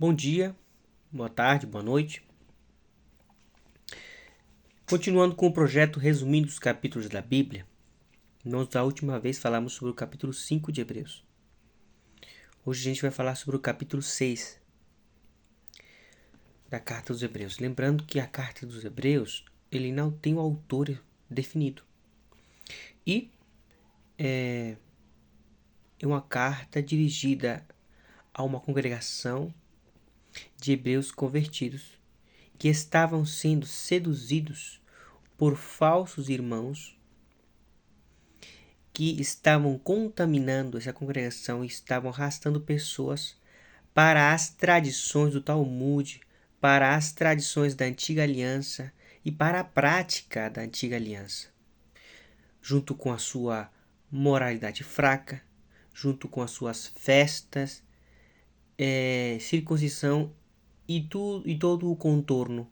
Bom dia, boa tarde, boa noite. Continuando com o projeto Resumindo os Capítulos da Bíblia, nós da última vez falamos sobre o capítulo 5 de Hebreus. Hoje a gente vai falar sobre o capítulo 6 da Carta dos Hebreus. Lembrando que a Carta dos Hebreus, ele não tem um autor definido. E é uma carta dirigida a uma congregação de hebreus convertidos que estavam sendo seduzidos por falsos irmãos que estavam contaminando essa congregação e estavam arrastando pessoas para as tradições do Talmud, para as tradições da Antiga Aliança e para a prática da Antiga Aliança, junto com a sua moralidade fraca, junto com as suas festas, circuncisão e todo o contorno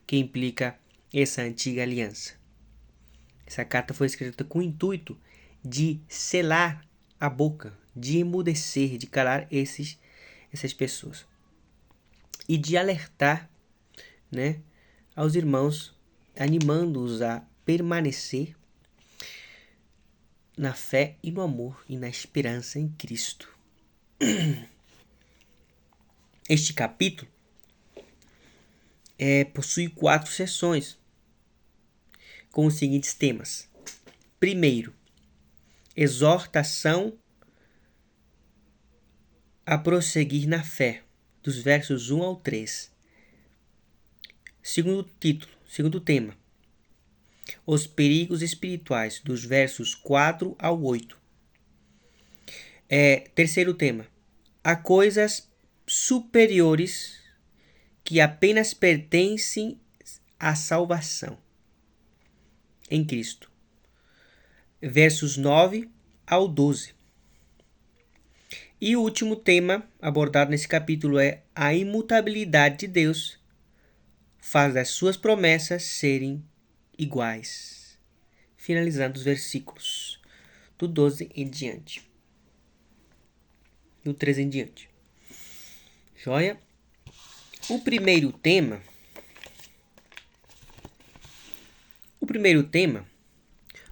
que implica essa Antiga Aliança. Essa carta foi escrita com o intuito de selar a boca, de emudecer, de calar essas pessoas e de alertar, aos irmãos, animando-os a permanecer na fé e no amor e na esperança em Cristo. Este capítulo possui 4 seções com os seguintes temas. Primeiro, exortação a prosseguir na fé, dos versos 1 ao 3. Segundo tema, os perigos espirituais, dos versos 4 ao 8. Terceiro tema, há coisas superiores que apenas pertencem à salvação em Cristo, versos 9 ao 12. E o último tema abordado nesse capítulo é a imutabilidade de Deus faz as suas promessas serem iguais. Finalizando os versículos do 12 em diante. Do 13 em diante. Joia? O primeiro tema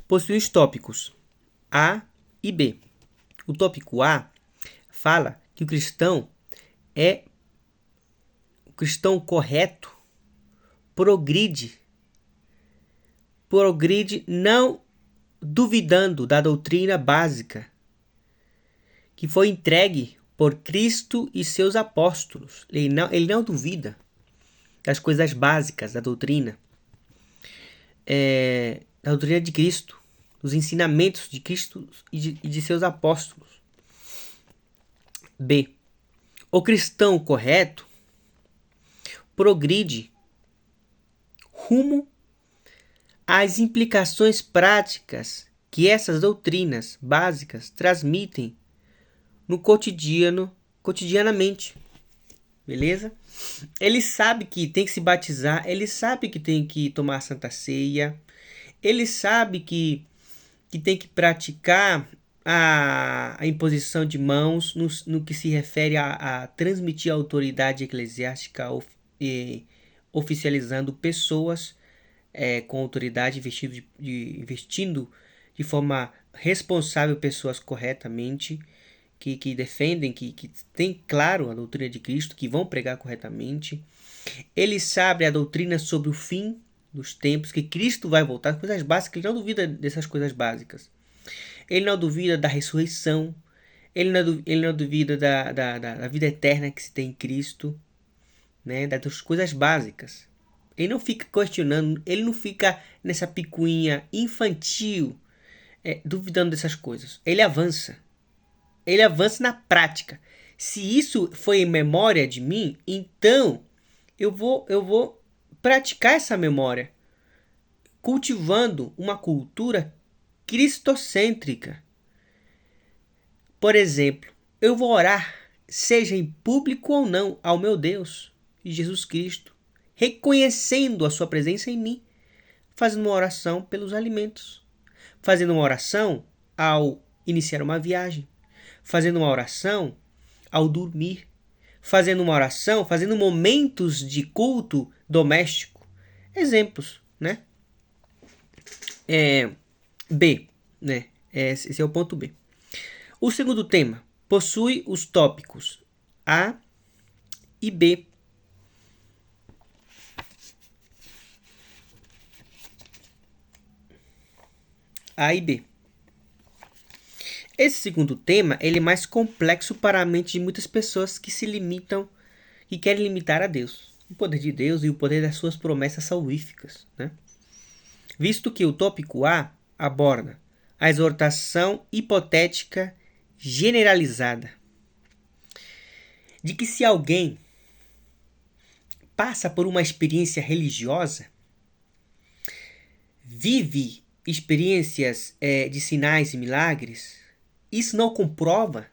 possui os tópicos A e B. O tópico A fala que o cristão correto progride não duvidando da doutrina básica que foi entregue por Cristo e seus apóstolos. Ele não duvida das coisas básicas da doutrina, da doutrina de Cristo, dos ensinamentos de Cristo e de seus apóstolos. B. O cristão correto progride rumo às implicações práticas que essas doutrinas básicas transmitem no cotidianamente. Beleza? Ele sabe que tem que se batizar, ele sabe que tem que tomar a Santa Ceia, ele sabe que tem que praticar a imposição de mãos no que se refere a transmitir a autoridade eclesiástica oficializando pessoas com autoridade, investindo de forma responsável pessoas corretamente, que defendem, que têm claro a doutrina de Cristo, que vão pregar corretamente. Ele sabe a doutrina sobre o fim dos tempos, que Cristo vai voltar, coisas básicas, ele não duvida dessas coisas básicas. Ele não duvida da ressurreição, ele não duvida da vida eterna que se tem em Cristo, das coisas básicas. Ele não fica questionando, ele não fica nessa picuinha infantil, duvidando dessas coisas. Ele avança na prática. Se isso foi em memória de mim, então eu vou praticar essa memória, cultivando uma cultura cristocêntrica. Por exemplo, eu vou orar, seja em público ou não, ao meu Deus, Jesus Cristo, reconhecendo a sua presença em mim, fazendo uma oração pelos alimentos, fazendo uma oração ao iniciar uma viagem, fazendo uma oração ao dormir, fazendo uma oração, fazendo momentos de culto doméstico. Exemplos, né? B, né? Esse é o ponto B. O segundo tema possui os tópicos A e B. A e B. Esse segundo tema ele é mais complexo para a mente de muitas pessoas que se limitam, que querem limitar a Deus, o poder de Deus e o poder das suas promessas salvíficas, né? Visto que o tópico A aborda a exortação hipotética generalizada de que se alguém passa por uma experiência religiosa, vive experiências de sinais e milagres, isso não comprova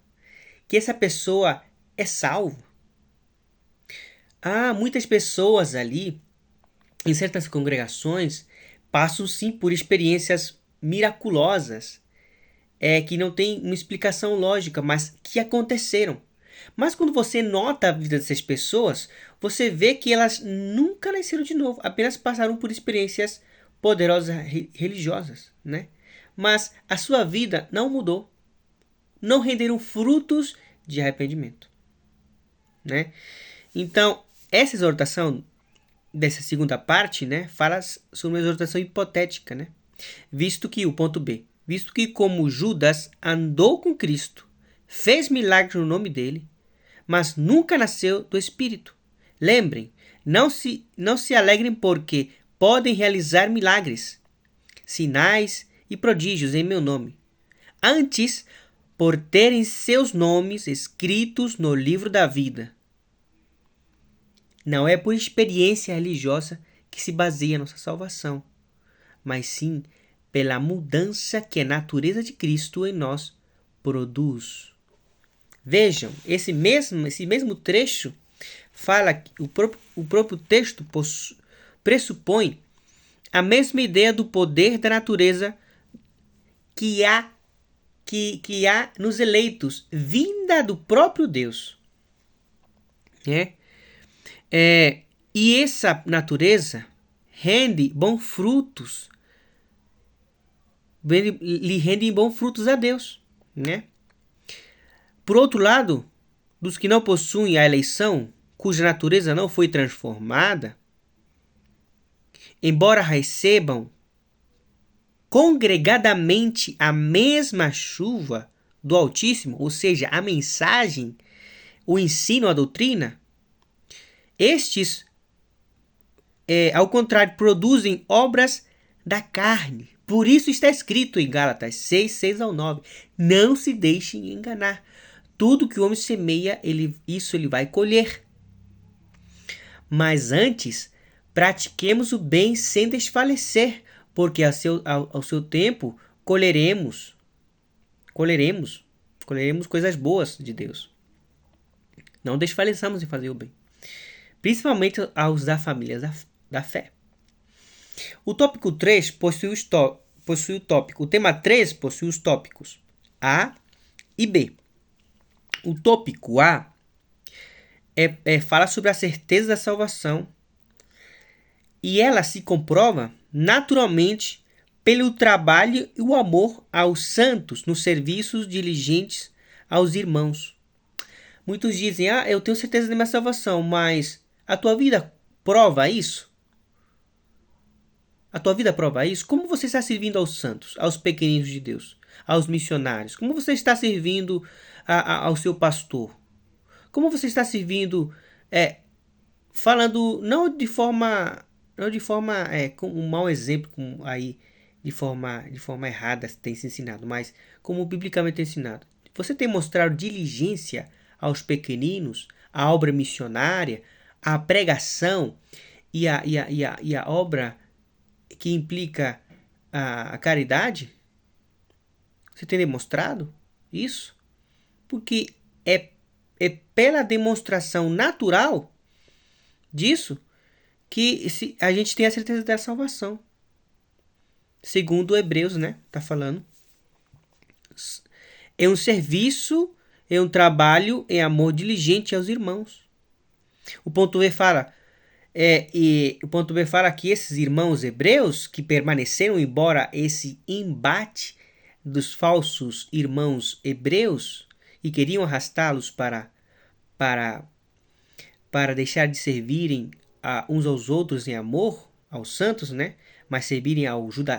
que essa pessoa é salva. Há muitas pessoas ali, em certas congregações, passam sim por experiências miraculosas, que não tem uma explicação lógica, mas que aconteceram. Mas quando você nota a vida dessas pessoas, você vê que elas nunca nasceram de novo, apenas passaram por experiências poderosas religiosas, né? Mas a sua vida não mudou, não renderam frutos de arrependimento, né? Então, essa exortação dessa segunda parte, né, fala sobre uma exortação hipotética, né? Visto que, o ponto B, visto que como Judas andou com Cristo, fez milagres no nome dele, mas nunca nasceu do Espírito. Lembrem, não se alegrem porque podem realizar milagres, sinais e prodígios em meu nome. Antes, por terem seus nomes escritos no livro da vida. Não é por experiência religiosa que se baseia a nossa salvação, mas sim pela mudança que a natureza de Cristo em nós produz. Vejam, esse mesmo trecho fala que o próprio texto pressupõe a mesma ideia do poder da natureza que há nos eleitos, vinda do próprio Deus. E essa natureza rende bons frutos, lhe rende bons frutos a Deus, né? Por outro lado, dos que não possuem a eleição, cuja natureza não foi transformada, embora recebam congregadamente a mesma chuva do Altíssimo, ou seja, a mensagem, o ensino, a doutrina, estes, ao contrário, produzem obras da carne. Por isso está escrito em Gálatas 6 ao 9. Não se deixem enganar. Tudo que o homem semeia, isso ele vai colher. Mas antes, pratiquemos o bem sem desfalecer, porque ao seu tempo colheremos coisas boas de Deus. Não desfaleçamos em fazer o bem, principalmente aos da família da fé. O tópico 3 possui o tópico. O tema 3 possui os tópicos A e B. O tópico A fala sobre a certeza da salvação e ela se comprova naturalmente pelo trabalho e o amor aos santos nos serviços diligentes aos irmãos. Muitos dizem, eu tenho certeza da minha salvação, mas a tua vida prova isso? A tua vida prova isso? Como você está servindo aos santos, aos pequeninos de Deus, aos missionários? Como você está servindo ao seu pastor? Como você está servindo, falando não de forma com um mau exemplo, como aí de forma errada tem se ensinado, mas como biblicamente é ensinado. Você tem mostrado diligência aos pequeninos, a obra missionária, a pregação e a obra que implica a caridade? Você tem demonstrado isso? Porque é pela demonstração natural disso que a gente tem a certeza da salvação. Segundo Hebreus, né? Tá falando. É um serviço é um trabalho em amor diligente aos irmãos. O ponto B fala, o ponto B fala que esses irmãos hebreus que permaneceram embora esse embate dos falsos irmãos hebreus e queriam arrastá-los para, para deixar de servirem uns aos outros em amor, aos santos, né? Mas servirem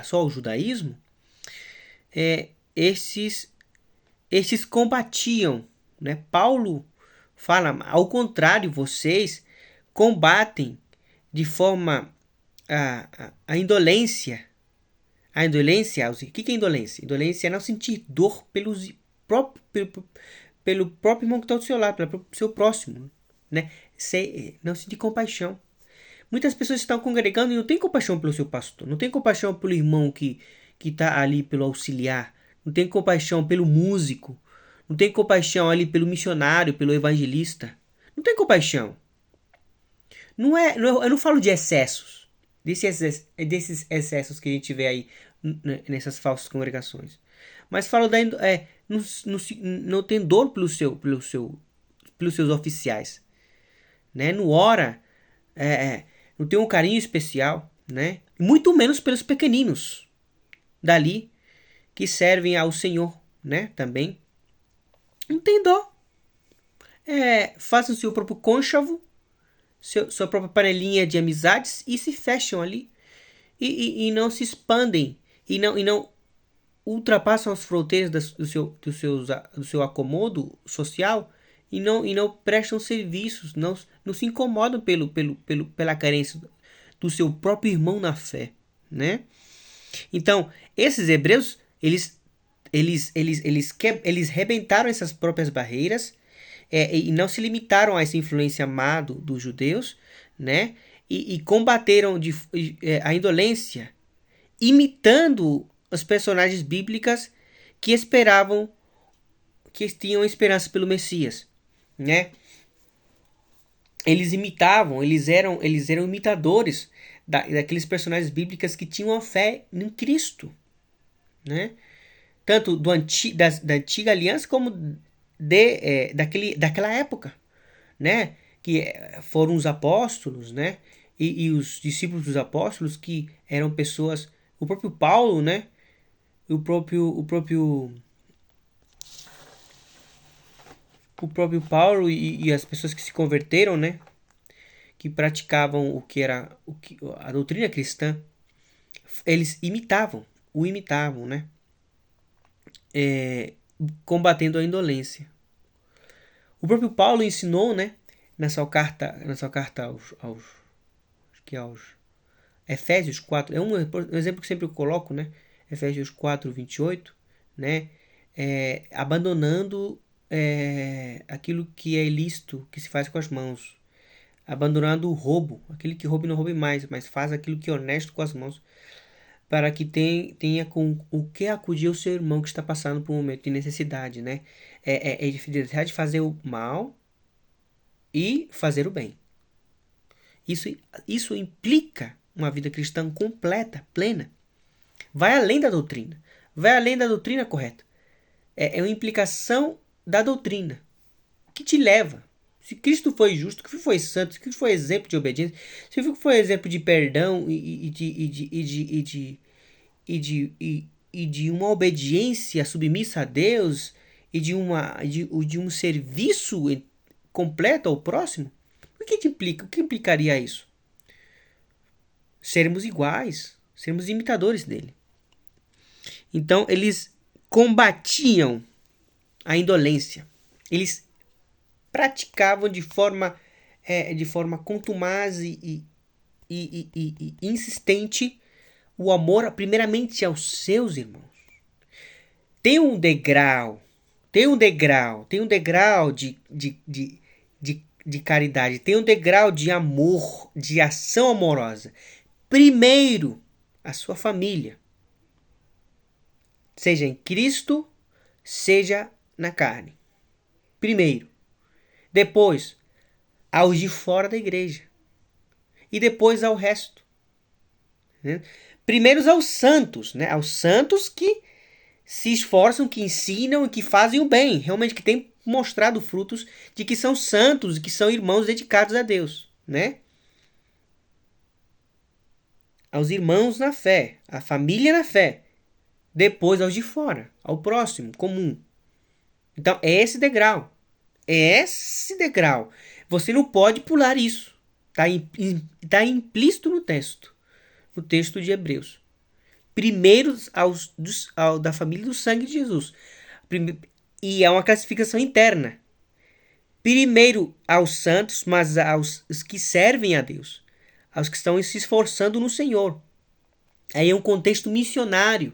só ao judaísmo, esses combatiam, né? Paulo fala, ao contrário, vocês combatem de forma a indolência. A indolência, o que é indolência? Indolência é não sentir dor pelo próprio irmão que está do seu lado, pelo seu próximo, né? Não sentir compaixão. Muitas pessoas estão congregando e não tem compaixão pelo seu pastor, não tem compaixão pelo irmão que está ali pelo auxiliar, não tem compaixão pelo músico, não tem compaixão ali pelo missionário, pelo evangelista, não tem compaixão. Eu não falo de excessos, desses excessos que a gente vê aí nessas falsas congregações, mas falo não tem dor pelos seus oficiais, né? Não ora, não tem um carinho especial, né? Muito menos pelos pequeninos dali que servem ao Senhor, né? Também não tem dó. Façam seu próprio cônchavo, sua própria panelinha de amizades e se fecham ali e não se expandem e não ultrapassam as fronteiras do seu acomodo social e não prestam serviços, não se incomodam pela carência do seu próprio irmão na fé, né? Então, esses hebreus, eles rebentaram essas próprias barreiras e não se limitaram a essa influência má dos judeus, né? E combateram a indolência, imitando os personagens bíblicos que tinham esperança pelo Messias, né? Eles eram imitadores daqueles personagens bíblicos que tinham a fé em Cristo, né? Tanto da antiga aliança como daquela época, né? Que foram os apóstolos, né? E os discípulos dos apóstolos que eram pessoas, o próprio Paulo, né? O próprio Paulo e as pessoas que se converteram, né? Que praticavam a doutrina cristã, eles imitavam, né? Combatendo a indolência. O próprio Paulo ensinou, né? Na sua carta aos Efésios 4, é um exemplo que sempre eu coloco, né? Efésios 4, 28, né? Abandonando aquilo que é ilícito, que se faz com as mãos. Abandonando o roubo, aquele que rouba não roube mais, mas faz aquilo que é honesto com as mãos, para que tenha com o que acudir ao seu irmão que está passando por um momento de necessidade, né? Deixar de fazer o mal e fazer o bem. Isso implica uma vida cristã completa, plena. Vai além da doutrina. Vai além da doutrina correta. É uma implicação da doutrina. O que te leva? Se Cristo foi justo, que foi santo, se Cristo foi exemplo de obediência, se foi exemplo de perdão e de uma obediência submissa a Deus e de um serviço completo ao próximo, o que implicaria isso? Sermos iguais, sermos imitadores dele. Então, eles combatiam a indolência. Eles praticavam de forma contumaz e insistente o amor primeiramente aos seus irmãos. Tem um degrau de caridade, tem um degrau de amor, de ação amorosa. Primeiro, a sua família. Seja em Cristo, seja na carne. Primeiro. Depois, aos de fora da igreja. E depois ao resto. Né? Primeiro aos santos, né? Aos santos que se esforçam, que ensinam e que fazem o bem, realmente que têm mostrado frutos de que são santos e que são irmãos dedicados a Deus, né? Aos irmãos na fé, à família na fé, depois aos de fora, ao próximo, comum. Então, é esse degrau. É esse degrau. Você não pode pular isso. Tá implícito no texto de Hebreus. Primeiros da família do sangue de Jesus. E é uma classificação interna. Primeiro aos santos, mas aos que servem a Deus. Aos que estão se esforçando no Senhor. Aí é um contexto missionário.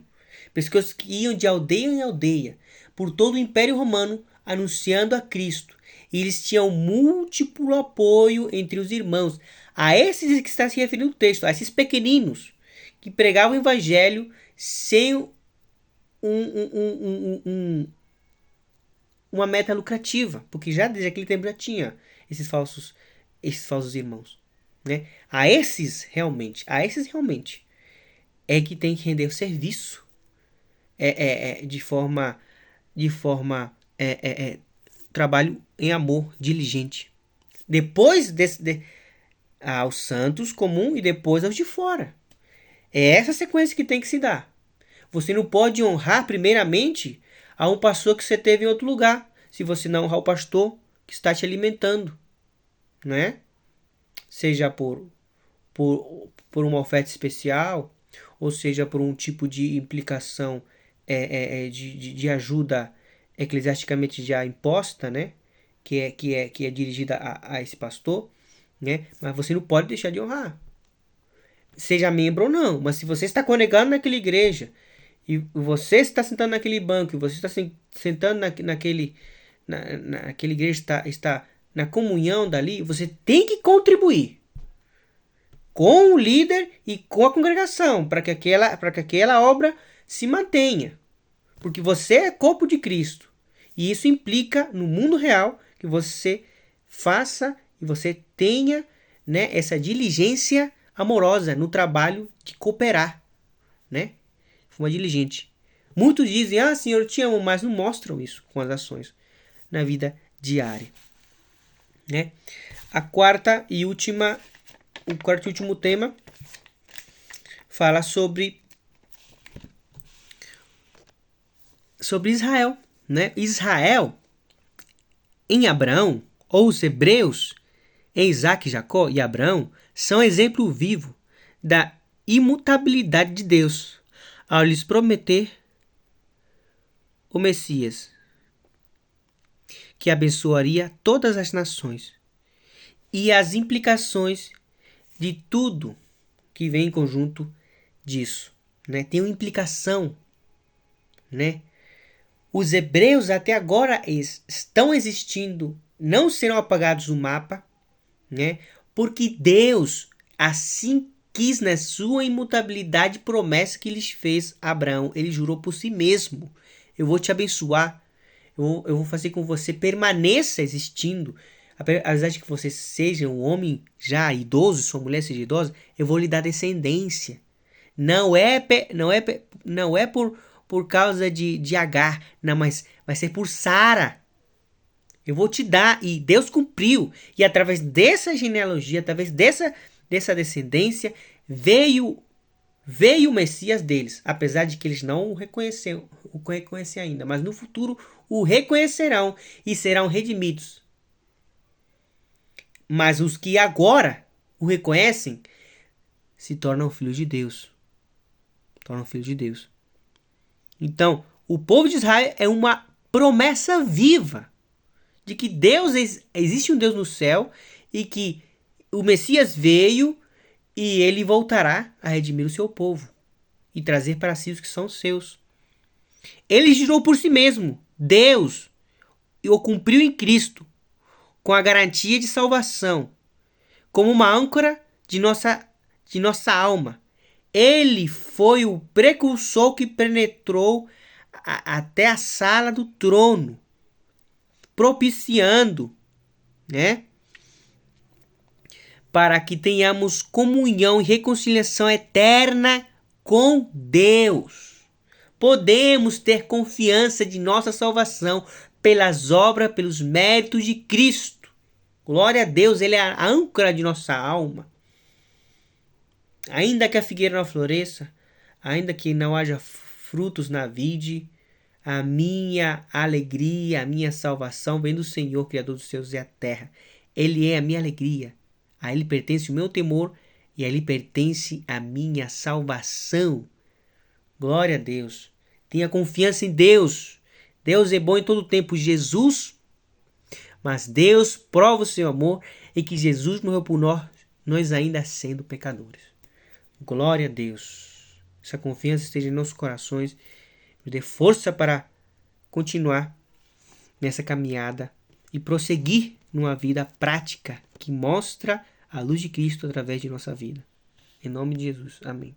Pessoas que iam de aldeia em aldeia, por todo o Império Romano, anunciando a Cristo. E eles tinham múltiplo apoio entre os irmãos. A esses que está se referindo o texto, a esses pequeninos, que pregavam o evangelho sem uma meta lucrativa, porque já desde aquele tempo já tinha esses falsos irmãos, né? A esses realmente é que tem que render o serviço de forma trabalho em amor diligente. Depois aos santos comum e depois aos de fora. É essa sequência que tem que se dar. Você não pode honrar primeiramente a um pastor que você teve em outro lugar, se você não honrar o pastor que está te alimentando, né? Seja por uma oferta especial, ou seja por um tipo de implicação de ajuda eclesiasticamente já imposta, né? Que é dirigida a esse pastor, né? Mas você não pode deixar de honrar. Seja membro ou não, mas se você está congregando naquela igreja e você está sentando naquele banco, e você está sentando naquela igreja, está na comunhão dali, você tem que contribuir com o líder e com a congregação para que aquela obra se mantenha. Porque você é corpo de Cristo. E isso implica no mundo real que você faça e você tenha, né, essa diligência amorosa no trabalho de cooperar, né? De forma diligente. Muitos dizem, Senhor, eu te amo, mas não mostram isso com as ações na vida diária, né? O quarto e último tema fala sobre Israel, né? Israel em Abraão, ou os hebreus em Isaac, Jacó e Abraão, são exemplo vivo da imutabilidade de Deus ao lhes prometer o Messias, que abençoaria todas as nações, e as implicações de tudo que vem em conjunto disso, né? Tem uma implicação, né? Os hebreus até agora estão existindo, não serão apagados do mapa, né? Porque Deus assim quis na sua imutabilidade promessa que lhes fez a Abraão. Ele jurou por si mesmo: eu vou te abençoar, eu vou fazer com que você permaneça existindo. Apesar de que você seja um homem já idoso, sua mulher seja idosa, eu vou lhe dar descendência. Não é por causa de Agar, não, mas vai ser por Sara. Eu vou te dar. E Deus cumpriu. E através dessa genealogia, através dessa descendência, veio o Messias deles. Apesar de que eles não o reconhecem ainda. Mas no futuro o reconhecerão e serão redimidos. Mas os que agora o reconhecem se tornam filhos de Deus. Então, o povo de Israel é uma promessa viva de que existe um Deus no céu e que o Messias veio e ele voltará a redimir o seu povo e trazer para si os que são seus. Ele jurou por si mesmo, Deus, e o cumpriu em Cristo, com a garantia de salvação, como uma âncora de nossa alma. Ele foi o precursor que penetrou até a sala do trono, propiciando, né, para que tenhamos comunhão e reconciliação eterna com Deus, podemos ter confiança de nossa salvação pelas obras, pelos méritos de Cristo. Glória a Deus, Ele é a âncora de nossa alma. Ainda que a figueira não floresça, ainda que não haja frutos na vide, a minha alegria, a minha salvação vem do Senhor, Criador dos céus e a terra. Ele é a minha alegria. A Ele pertence o meu temor e a Ele pertence a minha salvação. Glória a Deus. Tenha confiança em Deus. Deus é bom em todo tempo. Jesus, mas Deus prova o seu amor e que Jesus morreu por nós ainda sendo pecadores. Glória a Deus. Essa confiança esteja em nossos corações. Nos dê força para continuar nessa caminhada e prosseguir numa vida prática que mostra a luz de Cristo através de nossa vida. Em nome de Jesus. Amém.